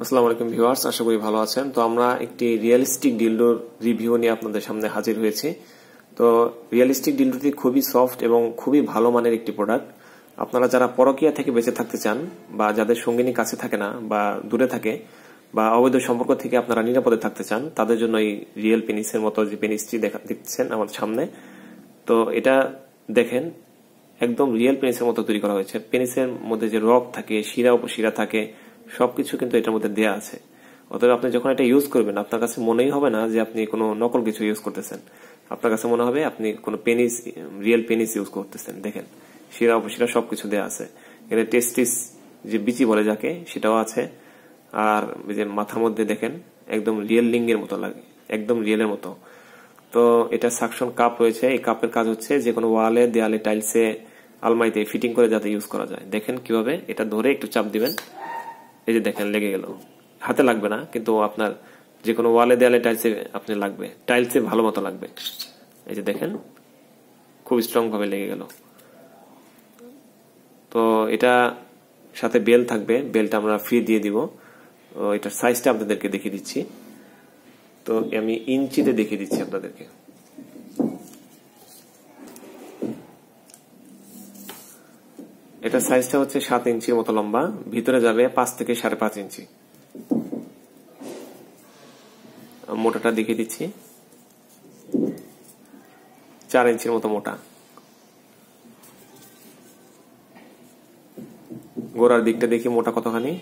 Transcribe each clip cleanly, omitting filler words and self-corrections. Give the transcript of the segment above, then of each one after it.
আসসালামু আলাইকুম ভিউয়ার্স, আশা করি ভালো আছেন। তো আমরা একটি রিয়েলিস্টিক ডিলডোর রিভিউ নিয়ে আপনাদের সামনে হাজির হয়েছি। তো রিয়েলিস্টিক ডিলডোটি খুবই সফট এবং খুবই ভালো মানের একটি প্রোডাক্ট। আপনারা যারা পরকীয়া থেকে বেঁচে থাকতে চান বা যাদের সঙ্গিনী কাছে থাকে না বা দূরে থাকে বা অবৈধ সম্পর্ক থেকে আপনারা নিরাপদে থাকতে চান, তাদের জন্য এই রিয়েল পেনিসের মতো যে পেনিসটি দেখছেন আমার সামনে, তো এটা দেখেন একদম রিয়েল পেনিসের মতো তৈরি করা হয়েছে। পেনিসের মধ্যে যে রগ থাকে, শিরা উপশিরা থাকে, সবকিছু কিন্তু এটার মধ্যে দেয়া আছে। অতএব আপনি যখন এটা ইউজ করবেন আপনার কাছে মনেই হবে না যে আপনি কোনো নকল কিছু ইউজ করতেছেন। আপনার কাছে মনে হবে আপনি কোনো পেনিস, রিয়েল পেনিস ইউজ করতেছেন। দেখেন শিরা উপশিরা সবকিছু দেয়া আছে। এখানে টেস্টিস যে বিচি বলে যাকে, সেটাও আছে। আর যে মাথার মধ্যে দেখেন একদম রিয়েল লিঙ্গের মতো লাগে, একদম রিয়েলের মতো। তো এটা সাকশন কাপ রয়েছে। এই কাপের কাজ হচ্ছে যে কোনো ওয়ালে, দেয়ালে, টাইলসে, আলমারিতে ফিটিং করে যাতে ইউজ করা যায়। দেখেন কিভাবে এটা ধরে একটু চাপ দিবেন, এই যে দেখেন লেগে গেল। হাতে লাগবে না, কিন্তু আপনার যে কোনো ওয়ালে, দেয়ালে, টাইলসে আপনি লাগবে, টাইলসে ভালো মতো লাগবে। এই যে দেখেন খুব স্ট্রং ভাবে লেগে গেল। তো এটা সাথে বেল থাকবে, বেলটা আমরা ফ্রি দিয়ে দিব। এটার সাইজটা আপনাদেরকে দেখিয়ে দিচ্ছি। তো আমি ইঞ্চিতে দেখিয়ে দিচ্ছি আপনাদেরকে। এটা সাইজটা হচ্ছে 7 ইঞ্চির মতো লম্বা, ভিতরে যাবে 5 থেকে 5.5 ইঞ্চি। মোটাটা দেখিয়ে দিচ্ছি, 4 ইঞ্চির মতো মোটা। গোড়ার দিকটা দেখি মোটা কতখানি,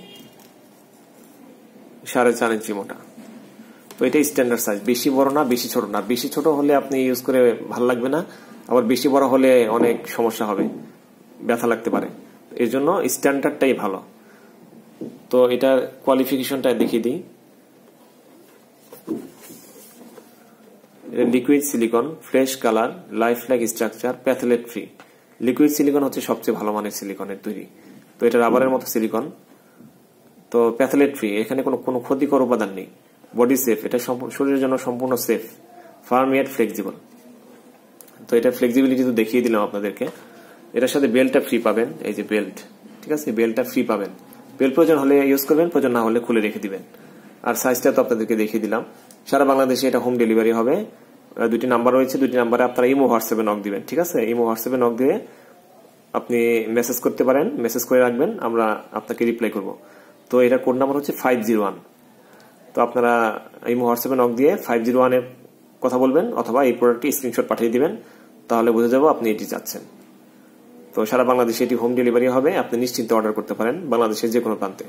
4.5 ইঞ্চি মোটা। তো এটা স্ট্যান্ডার্ড সাইজ, বেশি বড় না বেশি ছোট না। বেশি ছোট হলে আপনি ইউজ করে ভালো লাগবে না, আবার বেশি বড় হলে অনেক সমস্যা হবে, ব্যথা লাগতে পারে। এর জন্য স্ট্যান্ডার্ডটাই ভালো। তো এটার কোয়ালিফিকেশনটা দেখিয়ে দিই। Liquid silicon, fresh colour, life like structure, phthalate free. Liquid silicon হচ্ছে সবচেয়ে ভালো মানের সিলিকনের তৈরি। তো এটা রাবারের মতো সিলিকন। তো প্যাথলেট ফ্রি, এখানে কোনো ক্ষতিকর উপাদান নেই। বডি সেফ, এটা শরীরের জন্য সম্পূর্ণ সেফ। Farm yet flexible. তো এটা ফ্লেক্সিবিলিটি তো দেখিয়ে দিলাম আপনাদেরকে। এটার সাথে বেল্টটা ফ্রি পাবেন, এই যে বেল্ট, ঠিক আছে, বেল্টটা ফ্রি পাবেন। বেল্ট প্রয়োজন হলে ইউজ করবেন, প্রয়োজন না হলে খুলে রেখে দিবেন। আর সাইজটা তো আপনাদেরকে দেখিয়ে দিলাম। সারা বাংলাদেশে এটা হোম ডেলিভারি হবে। 2টি নাম্বার রয়েছে, 2টি নাম্বারে আপনারা ইমো হোয়াটসঅ্যাপে নক দিবেন, ঠিক আছে। ইমো হোয়াটসঅ্যাপে নক দিয়ে আপনি মেসেজ করতে পারেন, মেসেজ করে রাখবেন, আমরা আপনাকে রিপ্লাই করব। তো এটা কোড নাম্বার হচ্ছে 501। তো আপনারা ইমো হোয়াটসঅ্যাপে নক দিয়ে 501 এর কথা বলবেন, অথবা এই প্রোডাক্টটি স্ক্রিনশট পাঠিয়ে দিবেন, তাহলে বুঝে যাবো আপনি এটি চাচ্ছেন। তো সারা বাংলাদেশে এটি হোম ডেলিভারি হবে, আপনি নিশ্চিন্তে অর্ডার করতে পারেন বাংলাদেশের যে কোনো প্রান্তে।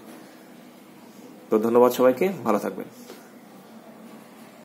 তো ধন্যবাদ সবাইকে, ভালো থাকবেন।